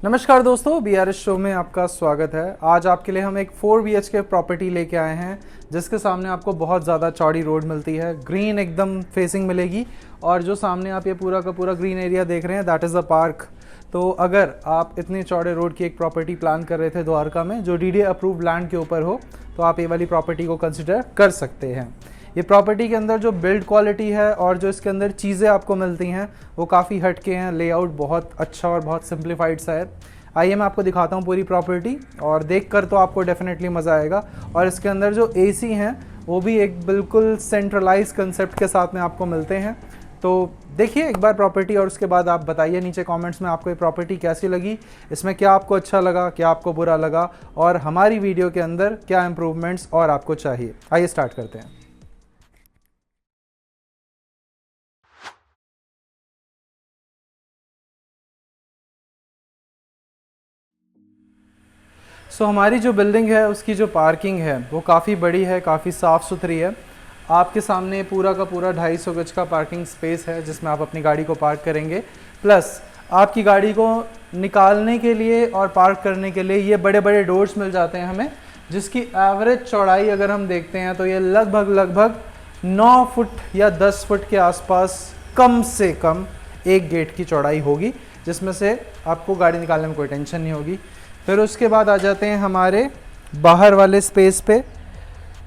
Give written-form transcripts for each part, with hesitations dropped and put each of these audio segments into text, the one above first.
नमस्कार दोस्तों, BRS show में आपका स्वागत है। आज आपके लिए हम एक 4 BHK प्रॉपर्टी लेके आए हैं जिसके सामने आपको बहुत ज़्यादा चौड़ी रोड मिलती है। ग्रीन एकदम फेसिंग मिलेगी और जो सामने आप ये पूरा का पूरा ग्रीन एरिया देख रहे हैं दैट इज़ अ पार्क। तो अगर आप इतने चौड़े रोड की एक प्रॉपर्टी प्लान कर रहे थे द्वारका में जो DDA अप्रूव्ड लैंड के ऊपर हो, तो आप ये वाली प्रॉपर्टी को कंसिडर कर सकते हैं। ये प्रॉपर्टी के अंदर जो बिल्ड क्वालिटी है और जो इसके अंदर चीज़ें आपको मिलती हैं वो काफ़ी हटके हैं। लेआउट बहुत अच्छा और बहुत सिंप्लीफाइड सा है। आइए मैं आपको दिखाता हूँ पूरी प्रॉपर्टी और देखकर तो आपको डेफिनेटली मज़ा आएगा। और इसके अंदर जो AC हैं वो भी एक बिल्कुल सेंट्रलाइज कंसेप्ट के साथ में आपको मिलते हैं। तो देखिए एक बार प्रॉपर्टी और उसके बाद आप बताइए नीचे कमेंट्स में आपको ये प्रॉपर्टी कैसी लगी, इसमें क्या आपको अच्छा लगा, क्या आपको बुरा लगा और हमारी वीडियो के अंदर क्या इम्प्रूवमेंट्स और आपको चाहिए। आइए स्टार्ट करते हैं। हमारी जो बिल्डिंग है उसकी जो पार्किंग है वो काफ़ी बड़ी है, काफ़ी साफ़ सुथरी है। आपके सामने पूरा का पूरा 250 गज का पार्किंग स्पेस है जिसमें आप अपनी गाड़ी को पार्क करेंगे। प्लस आपकी गाड़ी को निकालने के लिए और पार्क करने के लिए ये बड़े बड़े डोर्स मिल जाते हैं हमें, जिसकी एवरेज चौड़ाई अगर हम देखते हैं तो ये लगभग 9 फुट या 10 फुट के आसपास कम से कम एक गेट की चौड़ाई होगी, जिसमें से आपको गाड़ी निकालने में कोई टेंशन नहीं होगी। फिर उसके बाद आ जाते हैं हमारे बाहर वाले स्पेस पे।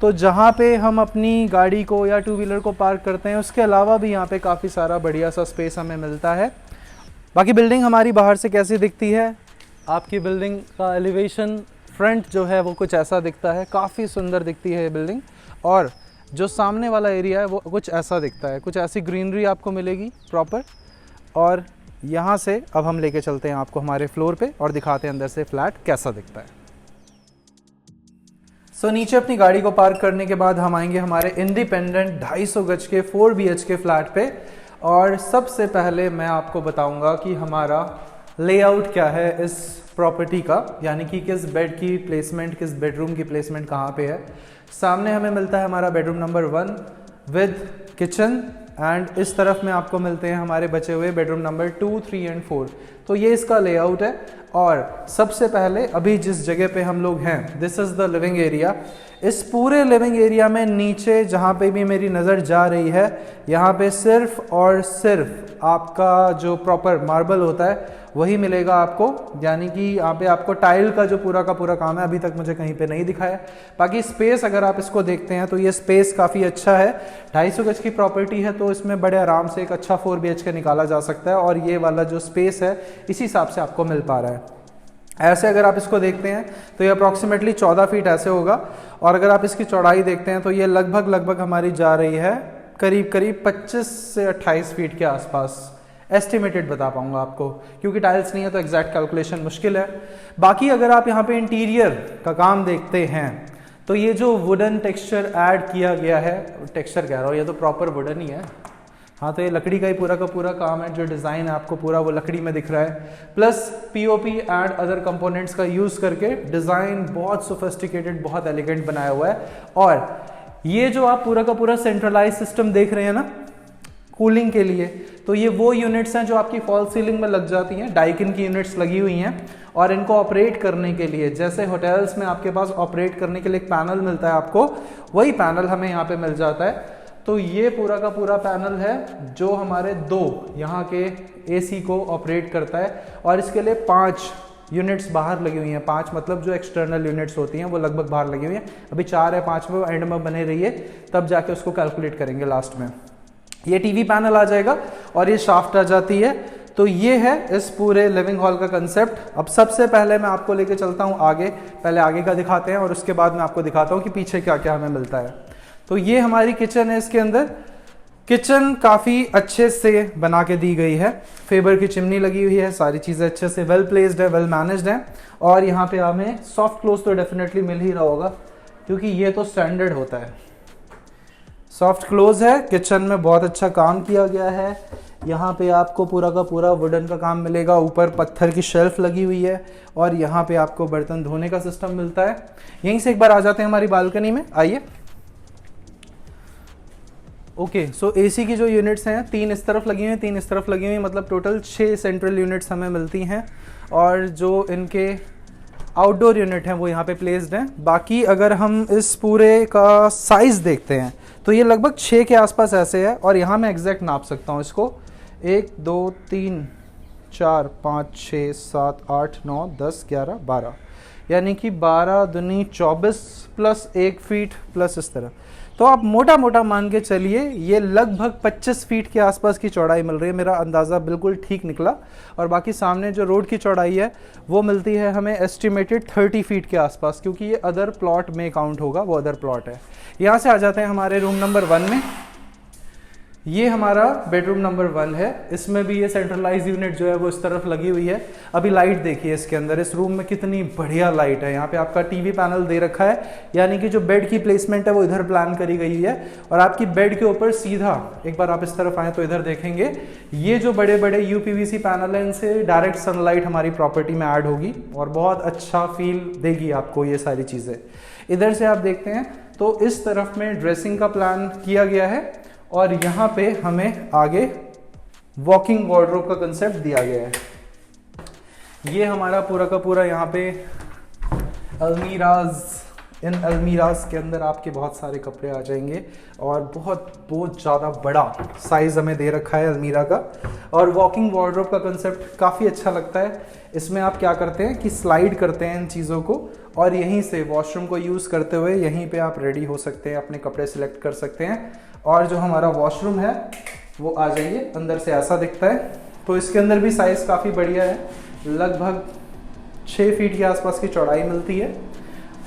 तो जहाँ पे हम अपनी गाड़ी को या टू व्हीलर को पार्क करते हैं उसके अलावा भी यहाँ पे काफ़ी सारा बढ़िया सा स्पेस हमें मिलता है। बाकी बिल्डिंग हमारी बाहर से कैसी दिखती है, आपकी बिल्डिंग का एलिवेशन फ्रंट जो है वो कुछ ऐसा दिखता है, काफ़ी सुंदर दिखती है ये बिल्डिंग। और जो सामने वाला एरिया है वो कुछ ऐसा दिखता है, कुछ ऐसी ग्रीनरी आपको मिलेगी प्रॉपर। और यहाँ से अब हम लेके चलते हैं आपको हमारे फ्लोर पे और दिखाते हैं अंदर से फ्लैट कैसा दिखता है। नीचे अपनी गाड़ी को पार्क करने के बाद हम आएंगे हमारे इंडिपेंडेंट 250 गज के 4 BHK फ्लैट पे। और सबसे पहले मैं आपको बताऊंगा कि हमारा लेआउट क्या है इस प्रॉपर्टी का, यानी कि किस बेड की प्लेसमेंट, किस बेडरूम की प्लेसमेंट कहाँ पे है। सामने हमें मिलता है हमारा bedroom number 1 with kitchen and इस तरफ में आपको मिलते हैं हमारे बचे हुए बेडरूम नंबर 2, 3 एंड 4। तो ये इसका लेआउट है। और सबसे पहले अभी जिस जगह पे हम लोग हैं this is the living area. इस पूरे लिविंग एरिया में नीचे जहाँ पे भी मेरी नज़र जा रही है यहाँ पे सिर्फ और सिर्फ आपका जो प्रॉपर मार्बल होता है वही मिलेगा आपको, यानी कि यहाँ पे आपको टाइल का जो पूरा का पूरा काम है अभी तक मुझे कहीं पे नहीं दिखाया। बाकी स्पेस अगर आप इसको देखते हैं तो ये स्पेस काफ़ी अच्छा है। 250 गज की प्रॉपर्टी है तो इसमें बड़े आराम से एक अच्छा 4 BHK निकाला जा सकता है और ये वाला जो स्पेस है इसी हिसाब से आपको मिल पा रहा है। ऐसे अगर आप इसको देखते हैं तो ये अप्रॉक्सीमेटली 14 फीट ऐसे होगा। और अगर आप इसकी चौड़ाई देखते हैं तो ये लगभग हमारी जा रही है करीब 25 से 28 फीट के आसपास। एस्टिमेटेड बता पाऊंगा आपको क्योंकि टाइल्स नहीं है तो एग्जैक्ट कैलकुलेशन मुश्किल है। बाकी अगर आप यहाँ पे इंटीरियर का काम देखते हैं तो ये जो वुडन टेक्सचर ऐड किया गया है, टेक्सचर कह रहा हूँ, ये तो प्रॉपर वुडन ही है। तो ये लकड़ी का ही पूरा का पूरा काम है, जो डिज़ाइन है आपको पूरा वो लकड़ी में दिख रहा है। Plus POP and other components का यूज़ करके डिज़ाइन बहुत सोफिस्टिकेटेड, बहुत एलिगेंट बनाया हुआ है। और ये जो आप पूरा का पूरा सेंट्रलाइज सिस्टम देख रहे हैं ना कूलिंग के लिए, तो ये वो यूनिट्स हैं जो आपकी फॉल सीलिंग में लग जाती हैं। डाइकिन की यूनिट्स लगी हुई हैं और इनको ऑपरेट करने के लिए, जैसे होटल्स में आपके पास ऑपरेट करने के लिए एक पैनल मिलता है आपको, वही पैनल हमें यहाँ पे मिल जाता है। तो ये पूरा का पूरा पैनल है जो हमारे 2 यहाँ के AC को ऑपरेट करता है और इसके लिए 5 यूनिट्स बाहर लगी हुई हैं। 5 मतलब जो एक्सटर्नल यूनिट्स होती हैं वो लगभग बाहर लगी हुई हैं। अभी 4 है, 5वें एंड में बने रहिए, तब जाके उसको कैलकुलेट करेंगे लास्ट में। ये TV पैनल आ जाएगा और ये शाफ्ट आ जाती है। तो ये है इस पूरे लिविंग हॉल का कंसेप्ट। अब सबसे पहले मैं आपको लेके चलता हूँ आगे, पहले आगे का दिखाते हैं और उसके बाद मैं आपको दिखाता हूँ कि पीछे क्या क्या हमें मिलता है। तो ये हमारी किचन है। इसके अंदर किचन काफ़ी अच्छे से बना के दी गई है, फेबर की चिमनी लगी हुई है, सारी चीज़ें अच्छे से वेल प्लेस्ड है, वेल मैनेज्ड है। और यहाँ पे हमें सॉफ्ट क्लोज तो डेफिनेटली मिल ही रहा होगा क्योंकि ये तो स्टैंडर्ड होता है। सॉफ्ट क्लोज है। किचन में बहुत अच्छा काम किया गया है। यहाँ पे आपको पूरा का पूरा वुडन का काम मिलेगा, ऊपर पत्थर की शेल्फ लगी हुई है और यहाँ पे आपको बर्तन धोने का सिस्टम मिलता है। यहीं से एक बार आ जाते हैं हमारी बालकनी में, आइए। ओके, सो एसी की जो यूनिट्स हैं 3 इस तरफ लगी हुई हैं, 3 इस तरफ लगी हुई हैं, मतलब टोटल 6 सेंट्रल यूनिट्स हमें मिलती हैं। और जो इनके आउटडोर यूनिट हैं वो यहाँ पे प्लेस्ड हैं। बाकी अगर हम इस पूरे का साइज़ देखते हैं तो ये लगभग 6 के आसपास ऐसे है। और यहाँ मैं एग्जैक्ट नाप सकता हूँ इसको, 1 2 3 4 5 6 7 8 9 10 11 12, यानी कि 12 दूनी 24 प्लस 1 फीट प्लस इस तरह। तो आप मोटा मोटा मान के चलिए ये लगभग 25 फीट के आसपास की चौड़ाई मिल रही है। मेरा अंदाज़ा बिल्कुल ठीक निकला। और बाकी सामने जो रोड की चौड़ाई है वो मिलती है हमें एस्टिमेटेड 30 फीट के आसपास, क्योंकि ये अदर प्लॉट में काउंट होगा, वो अदर प्लॉट है। यहाँ से आ जाते हैं हमारे रूम नंबर 1 में। ये हमारा बेडरूम नंबर 1 है। इसमें भी ये सेंट्रलाइज यूनिट जो है वो इस तरफ लगी हुई है। अभी लाइट देखिए इसके अंदर, इस रूम में कितनी बढ़िया लाइट है। यहाँ पे आपका टीवी पैनल दे रखा है, यानी कि जो बेड की प्लेसमेंट है वो इधर प्लान करी गई है। और आपकी बेड के ऊपर सीधा, एक बार आप इस तरफ आए तो इधर देखेंगे ये जो बड़े बड़े यूपीवीसी पैनल है, इनसे डायरेक्ट सनलाइट हमारी प्रॉपर्टी में ऐड होगी और बहुत अच्छा फील देगी आपको ये सारी चीज़ें। इधर से आप देखते हैं तो इस तरफ में ड्रेसिंग का प्लान किया गया है और यहाँ पे हमें आगे वॉकिंग वार्डरोब का कंसेप्ट दिया गया है। ये हमारा पूरा का पूरा यहाँ पे अलमीराज, इन अलमीराज के अंदर आपके बहुत सारे कपड़े आ जाएंगे और बहुत ज़्यादा बड़ा साइज हमें दे रखा है अलमीरा का। और वॉकिंग वार्डरोब का कंसेप्ट काफ़ी अच्छा लगता है। इसमें आप क्या करते हैं कि स्लाइड करते हैं इन चीज़ों को और यहीं से वॉशरूम को यूज़ करते हुए यहीं पे आप रेडी हो सकते हैं, अपने कपड़े सिलेक्ट कर सकते हैं। और जो हमारा वॉशरूम है वो आ जाइए, अंदर से ऐसा दिखता है। तो इसके अंदर भी साइज़ काफ़ी बढ़िया है, लगभग 6 फीट के आसपास की चौड़ाई मिलती है।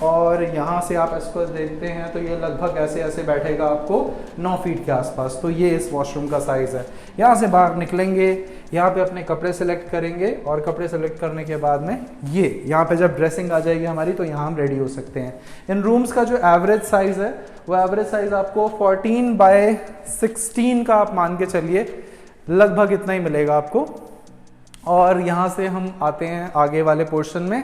और यहाँ से आप इसको देखते हैं तो ये लगभग ऐसे ऐसे बैठेगा आपको 9 फीट के आसपास। तो ये इस वॉशरूम का साइज़ है। यहाँ से बाहर निकलेंगे, यहाँ पे अपने कपड़े सेलेक्ट करेंगे और कपड़े सेलेक्ट करने के बाद में ये यहाँ पे जब ड्रेसिंग आ जाएगी हमारी तो यहाँ हम रेडी हो सकते हैं। इन रूम्स का जो एवरेज साइज़ है वो एवरेज साइज़ आपको 14 बाय 16 का आप मान के चलिए, लगभग इतना ही मिलेगा आपको। और यहाँ से हम आते हैं आगे वाले पोर्शन में।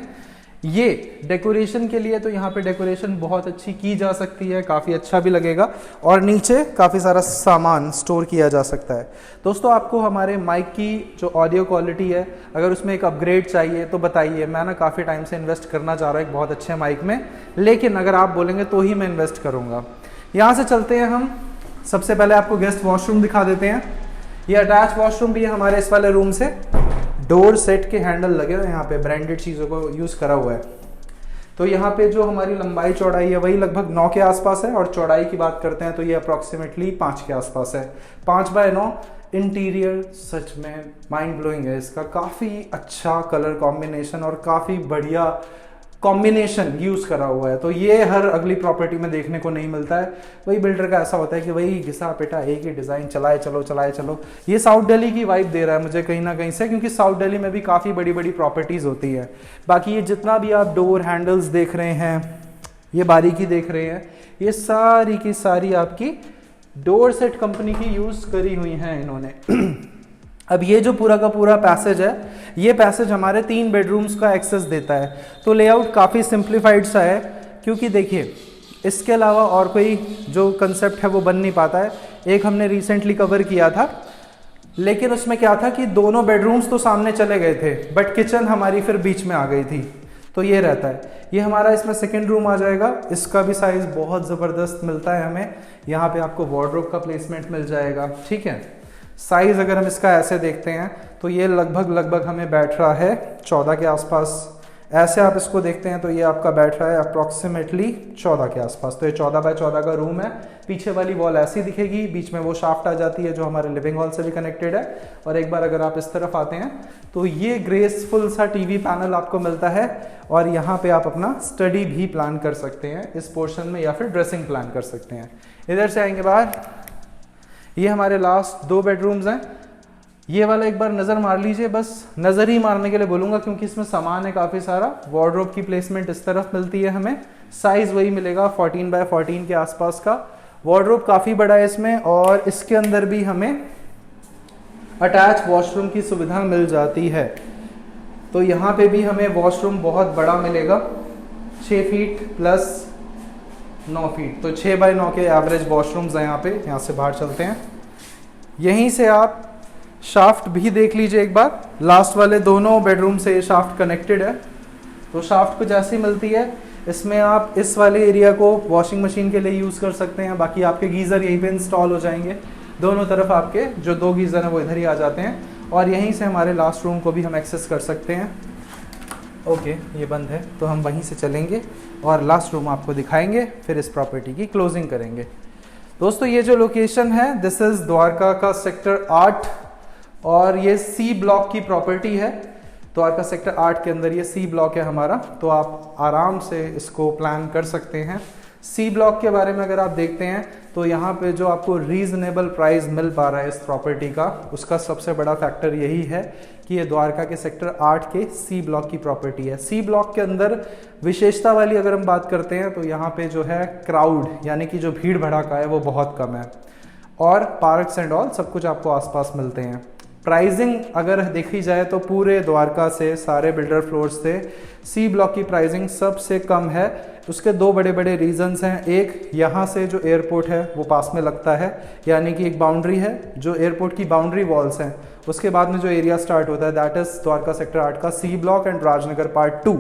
ये डेकोरेशन के लिए, तो यहाँ पे डेकोरेशन बहुत अच्छी की जा सकती है, काफ़ी अच्छा भी लगेगा। और नीचे काफ़ी सारा सामान स्टोर किया जा सकता है। दोस्तों आपको हमारे माइक की जो ऑडियो क्वालिटी है, अगर उसमें एक अपग्रेड चाहिए तो बताइए। मैं ना काफ़ी टाइम से इन्वेस्ट करना चाह रहा हूँ एक बहुत अच्छे माइक में, लेकिन अगर आप बोलेंगे तो ही मैं इन्वेस्ट करूँगा। यहाँ से चलते हैं हम, सबसे पहले आपको गेस्ट वॉशरूम दिखा देते हैं। ये अटैच वॉशरूम भी है हमारे इस वाले रूम से। डोर सेट के हैंडल लगे हुए हैं, यहाँ पे ब्रांडेड चीज़ों को यूज़ करा हुआ है। तो यहाँ पे जो हमारी लंबाई चौड़ाई है वही लगभग 9 के आसपास है। और चौड़ाई की बात करते हैं तो ये अप्रॉक्सीमेटली 5 के आसपास है, 5 बाय 9। इंटीरियर सच में माइंड ब्लोइंग है इसका, काफ़ी अच्छा कलर कॉम्बिनेशन और काफ़ी बढ़िया कॉम्बिनेशन यूज़ करा हुआ है। तो ये हर अगली प्रॉपर्टी में देखने को नहीं मिलता है। वही बिल्डर का ऐसा होता है कि वही घिसा पिटा एक ही डिज़ाइन चलाए चलो। ये साउथ दिल्ली की वाइब दे रहा है मुझे कहीं ना कहीं से, क्योंकि साउथ दिल्ली में भी काफ़ी बड़ी बड़ी प्रॉपर्टीज़ होती है। बाकी ये जितना भी आप डोर हैंडल्स देख रहे हैं, ये बारीकी देख रहे हैं, ये सारी की सारी आपकी डोर सेट कंपनी की यूज़ करी हुई हैं इन्होंने। अब ये जो पूरा का पूरा पैसेज है, ये पैसेज हमारे 3 बेडरूम्स का एक्सेस देता है। तो लेआउट काफ़ी सिंप्लीफाइड सा है, क्योंकि देखिए इसके अलावा और कोई जो कंसेप्ट है वो बन नहीं पाता है। एक हमने रिसेंटली कवर किया था, लेकिन उसमें क्या था कि दोनों बेडरूम्स तो सामने चले गए थे, बट किचन हमारी फिर बीच में आ गई थी। तो ये रहता है। ये हमारा इसमें सेकेंड रूम आ जाएगा। इसका भी साइज़ बहुत ज़बरदस्त मिलता है हमें। यहाँ पे आपको वार्डरोब का प्लेसमेंट मिल जाएगा, ठीक है। साइज़ अगर हम इसका ऐसे देखते हैं तो ये लगभग हमें बैठ रहा है 14 के आसपास। ऐसे आप इसको देखते हैं तो ये आपका बैठ रहा है अप्रॉक्सीमेटली 14 के आसपास। तो ये 14 बाय 14 का रूम है। पीछे वाली वॉल ऐसी दिखेगी, बीच में वो शाफ्ट आ जाती है जो हमारे लिविंग हॉल से भी कनेक्टेड है। और एक बार अगर आप इस तरफ आते हैं तो ये ग्रेसफुल सा टीवी पैनल आपको मिलता है। और यहाँ पे आप अपना स्टडी भी प्लान कर सकते हैं इस पोर्शन में, या फिर ड्रेसिंग प्लान कर सकते हैं। इधर से आएंगे बाहर, ये हमारे लास्ट 2 बेडरूम्स हैं। ये वाला एक बार नज़र मार लीजिए, बस नज़र ही मारने के लिए बोलूँगा, क्योंकि इसमें सामान है काफ़ी सारा। वार्डरोब की प्लेसमेंट इस तरफ मिलती है हमें। साइज़ वही मिलेगा 14 बाय 14 के आसपास का। वार्डरोब काफ़ी बड़ा है इसमें, और इसके अंदर भी हमें अटैच वॉशरूम की सुविधा मिल जाती है। तो यहाँ पे भी हमें वॉशरूम बहुत बड़ा मिलेगा, 6 फीट प्लस 9 फीट, तो 6 बाई 9 के एवरेज वॉशरूम्स हैं यहाँ पे। यहाँ से बाहर चलते हैं, यहीं से आप शाफ्ट भी देख लीजिए एक बार। लास्ट वाले दोनों बेडरूम से ये शाफ्ट कनेक्टेड है, तो शाफ्ट कुछ ऐसी मिलती है। इसमें आप इस वाले एरिया को वॉशिंग मशीन के लिए यूज़ कर सकते हैं, बाकी आपके गीज़र यहीं पे इंस्टॉल हो जाएंगे। दोनों तरफ आपके जो 2 गीज़र हैं वो इधर ही आ जाते हैं, और यहीं से हमारे लास्ट रूम को भी हम एक्सेस कर सकते हैं। ओके, ये बंद है, तो हम वहीं से चलेंगे और लास्ट रूम आपको दिखाएंगे, फिर इस प्रॉपर्टी की क्लोजिंग करेंगे। दोस्तों, ये जो लोकेशन है, दिस इज़ द्वारका का सेक्टर 8, और ये सी ब्लॉक की प्रॉपर्टी है। द्वारका सेक्टर 8 के अंदर ये सी ब्लॉक है हमारा, तो आप आराम से इसको प्लान कर सकते हैं। सी ब्लॉक के बारे में अगर आप देखते हैं तो यहाँ पे जो आपको रीजनेबल प्राइस मिल पा रहा है इस प्रॉपर्टी का, उसका सबसे बड़ा फैक्टर यही है कि ये द्वारका के सेक्टर 8 के सी ब्लॉक की प्रॉपर्टी है। सी ब्लॉक के अंदर विशेषता वाली अगर हम बात करते हैं तो यहाँ पे जो है क्राउड, यानी कि जो भीड़ भड़ाका है वो बहुत कम है, और पार्क्स एंड ऑल सब कुछ आपको आसपास मिलते हैं। प्राइसिंग अगर देखी जाए तो पूरे द्वारका से, सारे बिल्डर फ्लोर्स से सी ब्लॉक की प्राइसिंग सबसे कम है। उसके 2 बड़े बड़े रीजंस हैं। एक, यहाँ से जो एयरपोर्ट है वो पास में लगता है, यानी कि एक बाउंड्री है, जो एयरपोर्ट की बाउंड्री वॉल्स हैं, उसके बाद में जो एरिया स्टार्ट होता है दैट इज़ द्वारका सेक्टर 8 का C block and Rajnagar part 2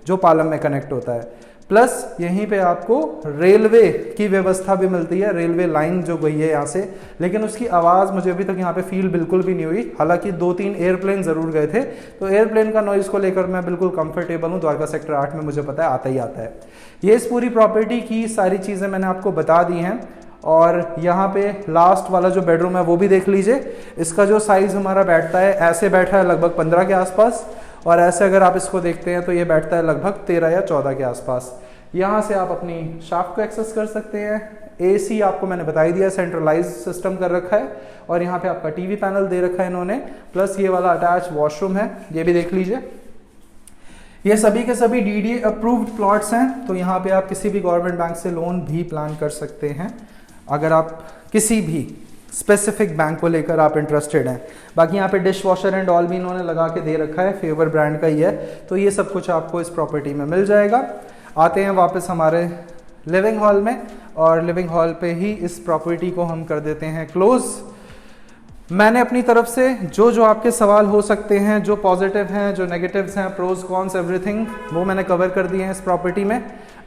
जो पालम में कनेक्ट होता है। प्लस यहीं पे आपको रेलवे की व्यवस्था भी मिलती है, रेलवे लाइन जो गई है यहाँ से, लेकिन उसकी आवाज़ मुझे अभी तक यहाँ पे फील बिल्कुल भी नहीं हुई। हालांकि 2-3 एयरप्लेन ज़रूर गए थे, तो एयरप्लेन का नॉइज़ को लेकर मैं बिल्कुल कंफर्टेबल हूँ। द्वारका सेक्टर 8 में मुझे पता है आता ही आता है। ये इस पूरी प्रॉपर्टी की सारी चीज़ें मैंने आपको बता दी हैं, और यहाँ पे लास्ट वाला जो बेडरूम है वो भी देख लीजिए। इसका जो साइज़ हमारा बैठता है, ऐसे बैठा है लगभग 15 के आसपास, और ऐसे अगर आप इसको देखते हैं तो ये बैठता है लगभग 13 या 14 के आसपास। यहाँ से आप अपनी शाफ्ट को एक्सेस कर सकते हैं। एसी आपको मैंने बता ही दिया, सेंट्रलाइज सिस्टम कर रखा है, और यहाँ पे आपका टीवी पैनल दे रखा है इन्होंने, प्लस ये वाला अटैच वॉशरूम है, ये भी देख लीजिए। ये सभी के सभी डीडीए अप्रूव्ड प्लॉट्स हैं, तो यहाँ पे आप किसी भी गवर्नमेंट बैंक से लोन भी प्लान कर सकते हैं अगर आप किसी भी स्पेसिफिक बैंक को लेकर आप इंटरेस्टेड हैं। बाकी यहाँ पे डिश वॉशर एंड ऑल भी इन्होंने लगा के दे रखा है, फेवर ब्रांड का ही है, तो ये सब कुछ आपको इस प्रॉपर्टी में मिल जाएगा। आते हैं वापस हमारे लिविंग हॉल में, और लिविंग हॉल पे ही इस प्रॉपर्टी को हम कर देते हैं क्लोज। मैंने अपनी तरफ से जो जो आपके सवाल हो सकते हैं, जो पॉजिटिव हैं, जो नेगेटिव्स हैं, प्रोज कॉन्स एवरीथिंग, वो मैंने कवर कर दिए हैं इस प्रॉपर्टी में।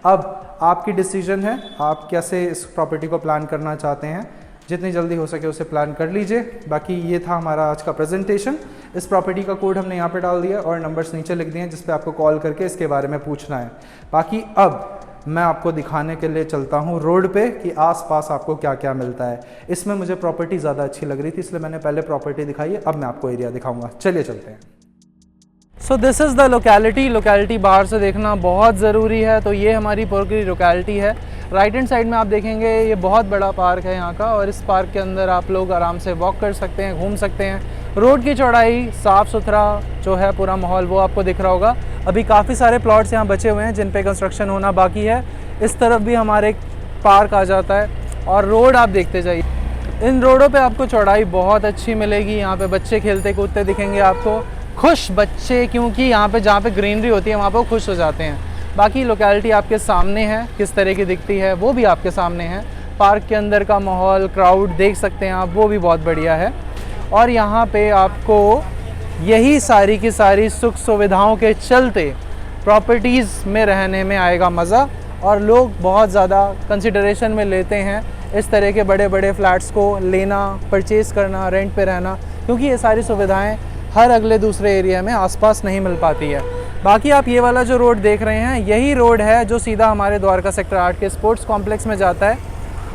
अब आपकी डिसीजन है, आप कैसे इस प्रॉपर्टी को प्लान करना चाहते हैं। जितनी जल्दी हो सके उसे प्लान कर लीजिए। बाकी ये था हमारा आज का प्रेजेंटेशन। इस प्रॉपर्टी का कोड हमने यहाँ पे डाल दिया और नंबर्स नीचे लिख दिए हैं जिस पे आपको कॉल करके इसके बारे में पूछना है। बाकी अब मैं आपको दिखाने के लिए चलता हूँ रोड पे कि आसपास आपको क्या क्या मिलता है। इसमें मुझे प्रॉपर्टी ज़्यादा अच्छी लग रही थी, इसलिए मैंने पहले प्रॉपर्टी दिखाई है, अब मैं आपको एरिया दिखाऊंगा। चलिए चलते हैं। So this is the locality बाहर से देखना बहुत ज़रूरी है। तो ये हमारी पूरी लोकेलिटी है। राइट हैंड साइड में आप देखेंगे ये बहुत बड़ा पार्क है यहाँ का, और इस पार्क के अंदर आप लोग आराम से वॉक कर सकते हैं, घूम सकते हैं। रोड की चौड़ाई, साफ़ सुथरा जो है पूरा माहौल वो आपको दिख रहा होगा। अभी काफ़ी सारे प्लॉट्स यहाँ बचे हुए हैं जिन पे कंस्ट्रक्शन होना बाकी है। इस तरफ भी हमारे पार्क आ जाता है, और रोड आप देखते जाइए। इन रोडों पे आपको चौड़ाई बहुत अच्छी मिलेगी। यहाँ पे बच्चे खेलते कूदते दिखेंगे आपको, खुश बच्चे, क्योंकि यहाँ पे जहाँ पे ग्रीनरी होती है वहाँ पे वो खुश हो जाते हैं। बाकी लोकेलिटी आपके सामने है, किस तरह की दिखती है वो भी आपके सामने है। पार्क के अंदर का माहौल, क्राउड देख सकते हैं आप, वो भी बहुत बढ़िया है। और यहाँ पे आपको यही सारी की सारी सुख सुविधाओं के चलते प्रॉपर्टीज़ में रहने में आएगा मज़ा, और लोग बहुत ज़्यादा कंसिडरेशन में लेते हैं इस तरह के बड़े बड़े फ्लैट्स को लेना, परचेज़ करना, रेंट पे रहना, क्योंकि ये सारी सुविधाएं हर अगले दूसरे एरिया में आसपास नहीं मिल पाती है। बाकी आप ये वाला जो रोड देख रहे हैं यही रोड है जो सीधा हमारे द्वारका सेक्टर 8 के स्पोर्ट्स कॉम्प्लेक्स में जाता है,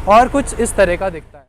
और कुछ इस तरह का दिखता है।